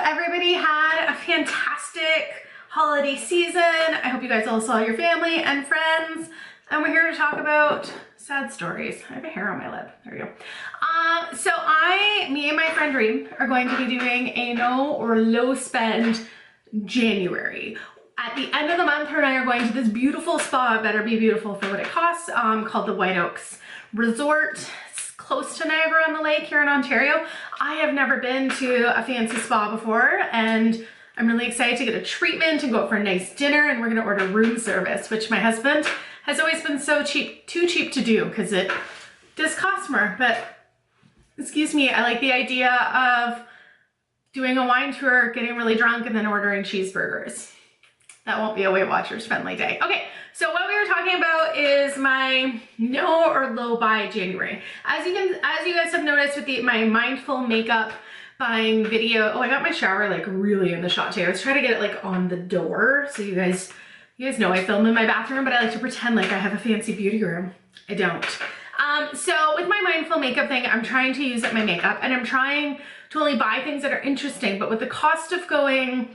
everybody had a fantastic holiday season. I hope you guys all saw your family and friends. And we're here to talk about sad stories. I have a hair on my lip. There we go. So me and my friend Reem are going to be doing a no or low spend January. At the end of the month, her and I are going to this beautiful spa, better be beautiful for what it costs, called the White Oaks Resort. It's close to Niagara on the Lake here in Ontario. I have never been to a fancy spa before, and I'm really excited to get a treatment and go out for a nice dinner, and we're gonna order room service, which my husband has always been so cheap, too cheap to do, because it does cost more. But excuse me, I like the idea of doing a wine tour, getting really drunk, and then ordering cheeseburgers. That won't be a Weight Watchers friendly day. Okay, so what we were talking about is my no or low buy January. As you guys have noticed with my mindful makeup buying video, I got my shower like really in the shot today. I was trying to get it like on the door, so you guys know I film in my bathroom, but I like to pretend like I have a fancy beauty room. I don't. So with my mindful makeup thing, I'm trying to use up my makeup, and I'm trying to only buy things that are interesting, but with the cost of going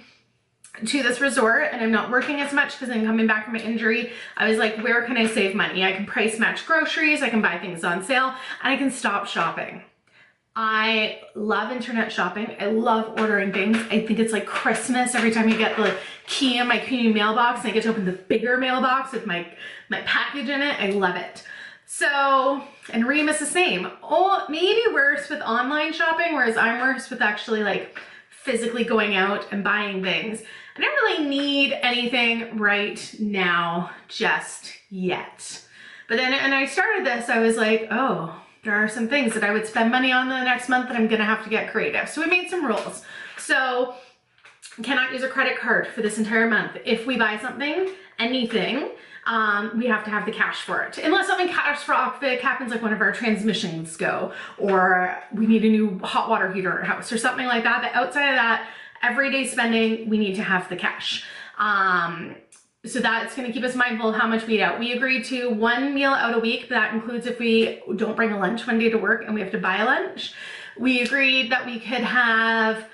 to this resort and I'm not working as much because I'm coming back from an injury, I was like, where can I save money? I can price match groceries, I can buy things on sale, and I can stop shopping. I love internet shopping. I love ordering things. I think it's like Christmas every time you get the key in my community mailbox and I get to open the bigger mailbox with my package in it. I love it. So, and Reem is the same. Oh, maybe worse with online shopping, whereas I'm worse with actually like physically going out and buying things. I don't really need anything right now just yet. But then, and I started this, I was like, oh, there are some things that I would spend money on the next month that I'm gonna have to get creative. So we made some rules. So, cannot use a credit card for this entire month. If we buy something, anything, we have to have the cash for it. Unless something catastrophic happens, like one of our transmissions go, or we need a new hot water heater in our house or something like that. But outside of that, everyday spending, we need to have the cash. So that's gonna keep us mindful of how much we eat out. We agreed to one meal out a week. That includes if we don't bring a lunch one day to work and we have to buy a lunch. We agreed that we could have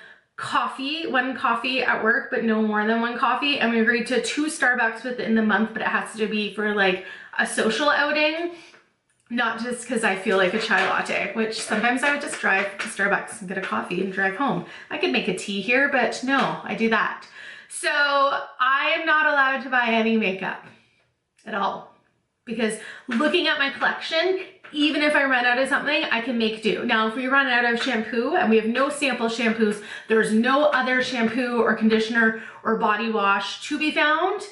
one coffee at work, but no more than one coffee. And we agreed to 2 Starbucks within the month, but it has to be for like a social outing, not just because I feel like a chai latte, which sometimes I would just drive to Starbucks and get a coffee and drive home. I could make a tea here, but no, I do that. So I am not allowed to buy any makeup at all, because looking at my collection, even if I run out of something, I can make do. Now, if we run out of shampoo and we have no sample shampoos, there's no other shampoo or conditioner or body wash to be found,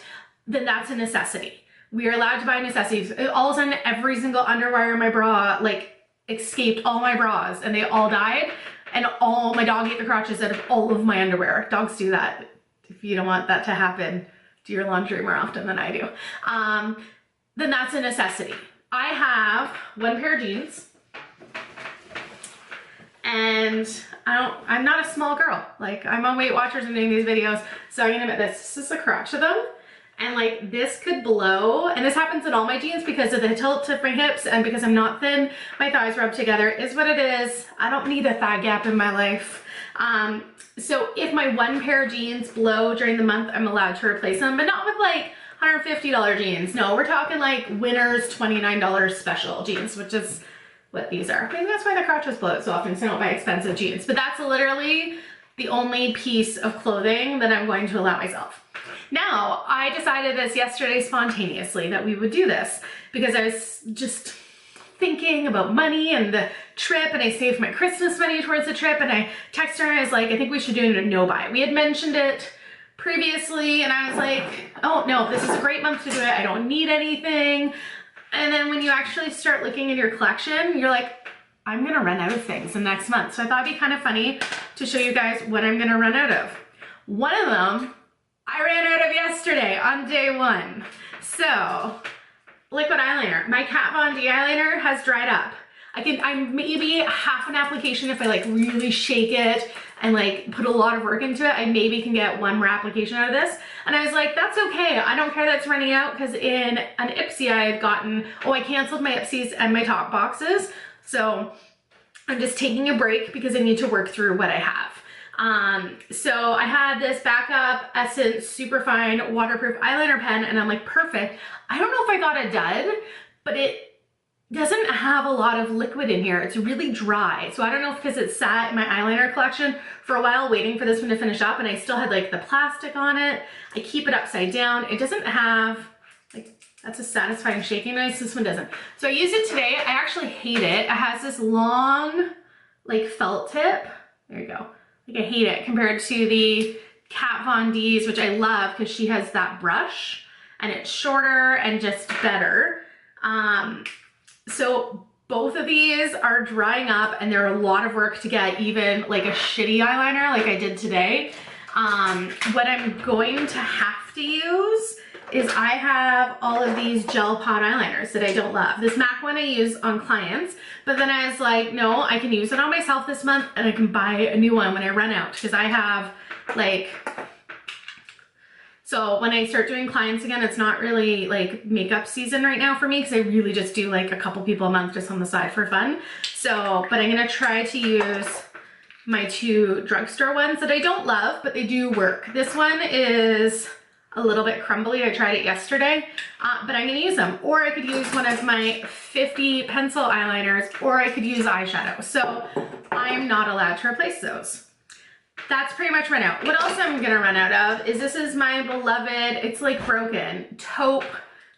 then that's a necessity. We are allowed to buy necessities. All of a sudden, every single underwire in my bra, like, escaped all my bras, and they all died, and my dog ate the crotches out of all of my underwear. Dogs do that. If you don't want that to happen, do your laundry more often than I do. Then that's a necessity. I have 1 pair of jeans, and I'm not a small girl. Like, I'm on Weight Watchers and doing these videos, so I'm gonna admit this is the crotch of them. And like, this could blow, and this happens in all my jeans because of the tilt of my hips, and because I'm not thin, my thighs rub together. Is what it is. I don't need a thigh gap in my life. So if my 1 pair of jeans blow during the month, I'm allowed to replace them, but not with like $150 jeans. No, we're talking like Winners $29 special jeans, which is what these are. Maybe that's why the crotches blow out so often, so I don't buy expensive jeans. But that's literally the only piece of clothing that I'm going to allow myself. Now, I decided this yesterday spontaneously that we would do this because I was just thinking about money and the trip, and I saved my Christmas money towards the trip, and I texted her and I was like, I think we should do a no buy. We had mentioned it previously, and I was like, oh no, this is a great month to do it. I don't need anything. And then when you actually start looking in your collection, you're like, I'm gonna run out of things the next month. So I thought it'd be kind of funny to show you guys what I'm gonna run out of. One of them, I ran out of yesterday on day 1. So, liquid eyeliner. My Kat Von D eyeliner has dried up. I'm maybe half an application if I like really shake it and like put a lot of work into it, I maybe can get 1 more application out of this. And I was like, that's okay. I don't care that it's running out, because in an Ipsy I had gotten, I canceled my Ipsies and my top boxes. So I'm just taking a break because I need to work through what I have. So I had this Backup Essence Superfine Waterproof Eyeliner pen, and I'm like, perfect. I don't know if I got a dud, but it doesn't have a lot of liquid in here. It's really dry. So I don't know if because it sat in my eyeliner collection for a while waiting for this one to finish up, and I still had like the plastic on it. I keep it upside down. It doesn't have, like, that's a satisfying shaking noise. This one doesn't. So I used it today. I actually hate it. It has this long, like, felt tip. There you go. Like, I hate it compared to the Kat Von D's, which I love because she has that brush and it's shorter and just better. So both of these are drying up, and they're a lot of work to get even like a shitty eyeliner like I did today. What I'm going to have to use is I have all of these gel pot eyeliners that I don't love. This MAC one I use on clients, but then I was like, no, I can use it on myself this month, and I can buy a new one when I run out, because I have like, so when I start doing clients again, it's not really like makeup season right now for me, because I really just do like a couple people a month just on the side for fun. So, but I'm gonna try to use my two drugstore ones that I don't love, but they do work. This one is a little bit crumbly. I tried it yesterday, but I'm gonna use them. Or I could use one of my 50 pencil eyeliners, or I could use eyeshadow. So I am not allowed to replace those. That's pretty much run out. What else I'm gonna run out of is, this is my beloved, it's like broken, taupe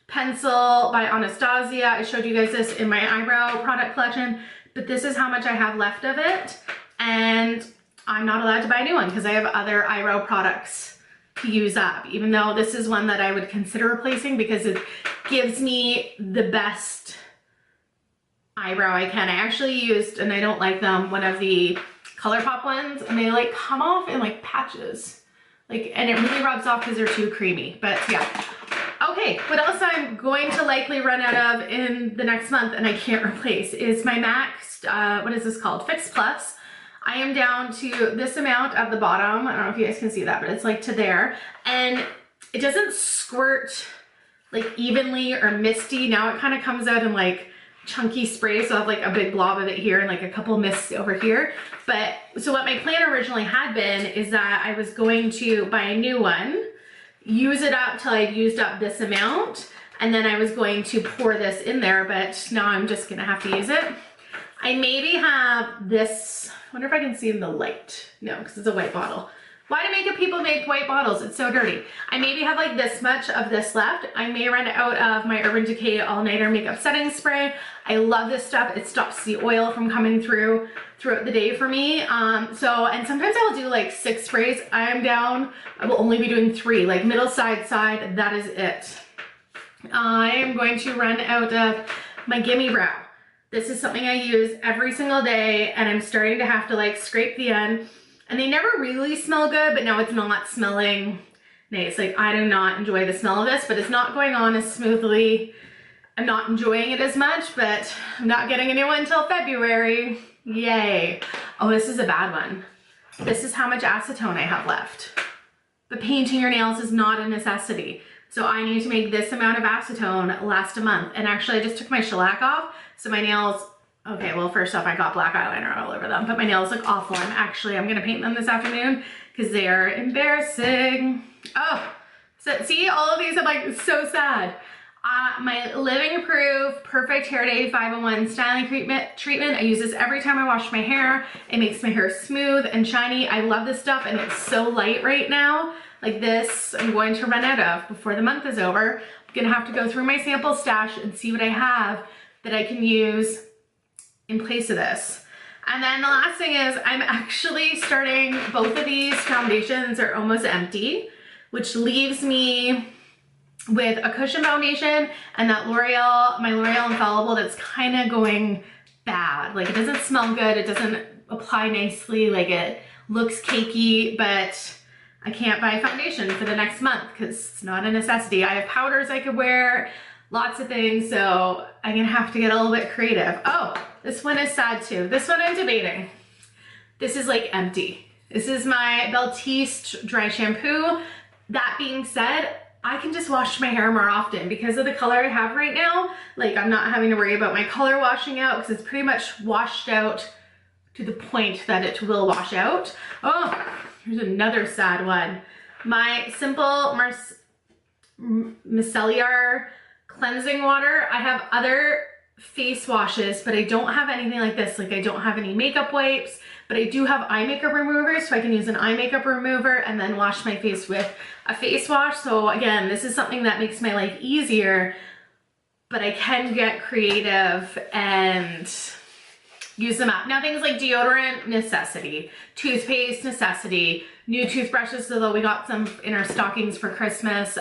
pencil by Anastasia. I showed you guys this in my eyebrow product collection, but this is how much I have left of it. And I'm not allowed to buy a new one because I have other eyebrow products to use up, even though this is one that I would consider replacing because it gives me the best eyebrow I can. I actually used, and I don't like them, one of the ColourPop ones, and they like come off in like patches, like, and it really rubs off because they're too creamy. But yeah. Okay, what else I'm going to likely run out of in the next month and I can't replace is my MAC, what is this called? Fix Plus. I am down to this amount at the bottom. I don't know if you guys can see that, but it's like to there. And it doesn't squirt like evenly or misty. Now it kind of comes out in like chunky spray, so I have like a big blob of it here and like a couple mists over here. But so what my plan originally had been is that I was going to buy a new one, use it up till I'd used up this amount, and then I was going to pour this in there, but now I'm just gonna have to use it. I maybe have this, I wonder if I can see in the light. No, because it's a white bottle. Why do makeup people make white bottles? It's so dirty. I maybe have like this much of this left. I may run out of my Urban Decay All Nighter Makeup Setting Spray. I love this stuff. It stops the oil from coming throughout the day for me. And sometimes I'll do like 6 sprays. I am down, I will only be doing 3, like middle, side, that is it. I am going to run out of my Gimme Brow. This is something I use every single day, and I'm starting to have to like scrape the end. And they never really smell good, but now it's not smelling nice. Like, I do not enjoy the smell of this, but it's not going on as smoothly. I'm not enjoying it as much, but I'm not getting a new one until February. Yay. Oh, this is a bad one. This is how much acetone I have left. But painting your nails is not a necessity. So I need to make this amount of acetone last a month. And actually, I just took my shellac off, so my nails, okay, well, first off, I got black eyeliner all over them, but my nails look awful. I'm gonna paint them this afternoon because they are embarrassing. Oh, so see, all of these, I'm like so sad. My Living Proof Perfect Hair Day 501 styling treatment. I use this every time I wash my hair. It makes my hair smooth and shiny. I love this stuff, and it's so light right now. Like this, I'm going to run out of before the month is over. I'm gonna have to go through my sample stash and see what I have that I can use in place of this. And then the last thing is, I'm actually starting, both of these foundations are almost empty, which leaves me with a cushion foundation and that my L'Oreal Infallible that's kind of going bad. Like, it doesn't smell good, it doesn't apply nicely, like it looks cakey, but I can't buy foundation for the next month because it's not a necessity. I have powders I could wear, lots of things, so I'm gonna have to get a little bit creative. Oh, this one is sad too. This one I'm debating. This is like empty. This is my Beltiste dry shampoo. That being said, I can just wash my hair more often because of the color I have right now. Like, I'm not having to worry about my color washing out because it's pretty much washed out to the point that it will wash out. Oh, here's another sad one. My Simple Micellar cleansing water. I have other face washes, but I don't have anything like this. Like I don't have any makeup wipes, but I do have eye makeup removers, so I can use an eye makeup remover and then wash my face with a face wash. So again, this is something that makes my life easier, but I can get creative and use them up. Now things like deodorant, necessity. Toothpaste, necessity. New toothbrushes, although we got some in our stockings for Christmas,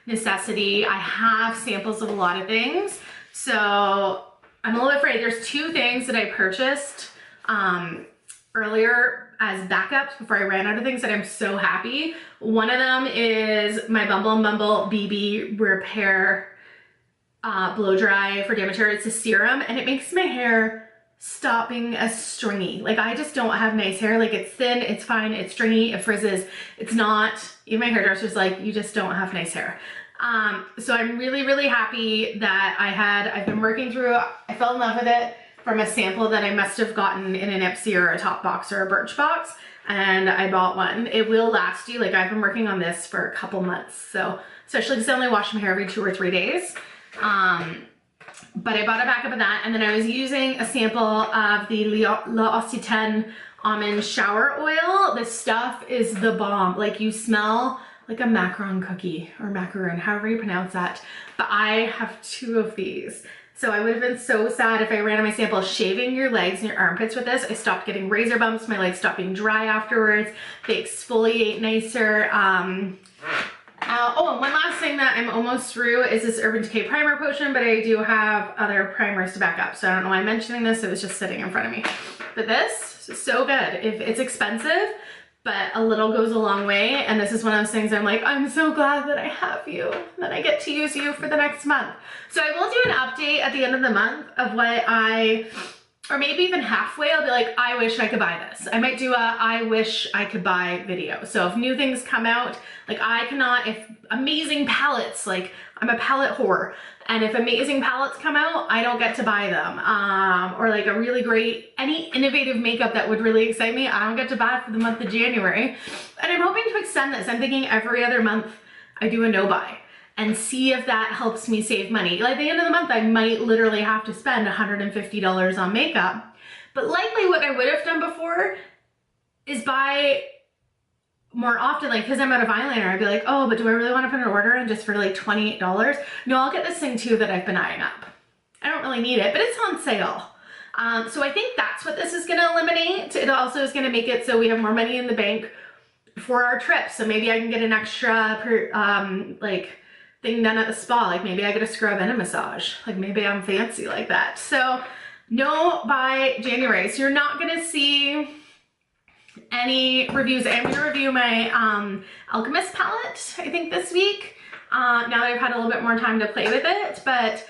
necessity. I have samples of a lot of things. So I'm a little afraid. There's two things that I purchased earlier as backups before I ran out of things that I'm so happy. One of them is my Bumble & Bumble BB Repair blow dry for damage hair. It's a serum and it makes my hair stop being as stringy. Like I just don't have nice hair. Like it's thin, it's fine, it's stringy, it frizzes. It's not, even my hairdresser's like, you just don't have nice hair. So I'm really, really happy that I've been working through, I fell in love with it from a sample that I must have gotten in an Ipsy or a Top Box or a Birchbox, and I bought one. It will last you, like I've been working on this for a couple months. So, especially because I only wash my hair every 2 or 3 days. But I bought a backup of that, and then I was using a sample of the L'Occitane almond shower oil. This stuff is the bomb. Like you smell like a macaron cookie or macaroon, however you pronounce that. But I have 2 of these. So I would have been so sad if I ran on my sample shaving your legs and your armpits with this. I stopped getting razor bumps. My legs stopped being dry afterwards. They exfoliate nicer. Oh, and one last thing that I'm almost through is this Urban Decay Primer Potion, but I do have other primers to back up. So I don't know why I'm mentioning this. It was just sitting in front of me. But this is so good. If it's expensive, but a little goes a long way. And this is one of those things I'm like, I'm so glad that I have you, that I get to use you for the next month. So I will do an update at the end of the month of what or maybe even halfway, I'll be like, I wish I could buy this. I might do a I wish I could buy video. So if new things come out, like if amazing palettes, like I'm a palette whore, and if amazing palettes come out, I don't get to buy them. Or like a really great, any innovative makeup that would really excite me, I don't get to buy it for the month of January. And I'm hoping to extend this. I'm thinking every other month I do a no buy and see if that helps me save money. Like at the end of the month, I might literally have to spend $150 on makeup. But likely what I would have done before is buy more often, like because I'm out of eyeliner, I'd be like, oh, but do I really want to put an order in just for like $28? No, I'll get this thing too that I've been eyeing up. I don't really need it, but it's on sale. So I think that's what this is gonna eliminate. It also is gonna make it so we have more money in the bank for our trip. So maybe I can get an extra thing done at the spa. Like maybe I get a scrub and a massage. Like maybe I'm fancy like that. So no by January. So you're not gonna see any reviews. I'm gonna review my Alchemist palette, I think this week. Now that I've had a little bit more time to play with it, but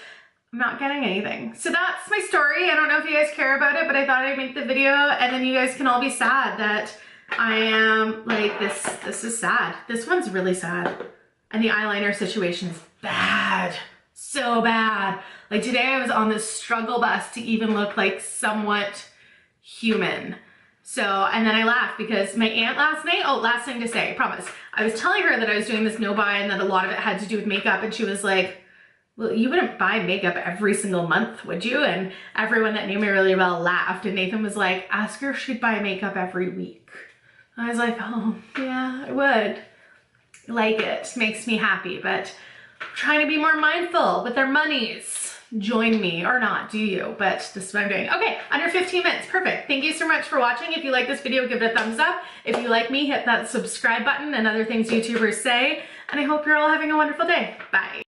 I'm not getting anything. So that's my story. I don't know if you guys care about it, but I thought I'd make the video and then you guys can all be sad that I am like, this is sad. This one's really sad. And the eyeliner situation is bad, so bad. Like today I was on this struggle bus to even look like somewhat human. So, and then I laughed because my aunt last night, oh, last thing to say, I promise. I was telling her that I was doing this no buy and that a lot of it had to do with makeup, and she was like, well, you wouldn't buy makeup every single month, would you? And everyone that knew me really well laughed, and Nathan was like, ask her if she'd buy makeup every week. I was like, oh, yeah, I would. Like it makes me happy, but I'm trying to be more mindful with their monies. Join me or not, do you? But this is what I'm doing. Okay, under 15 minutes, perfect. Thank you so much for watching. If you like this video, give it a thumbs up. If you like me, hit that subscribe button and other things YouTubers say. And I hope you're all having a wonderful day. Bye.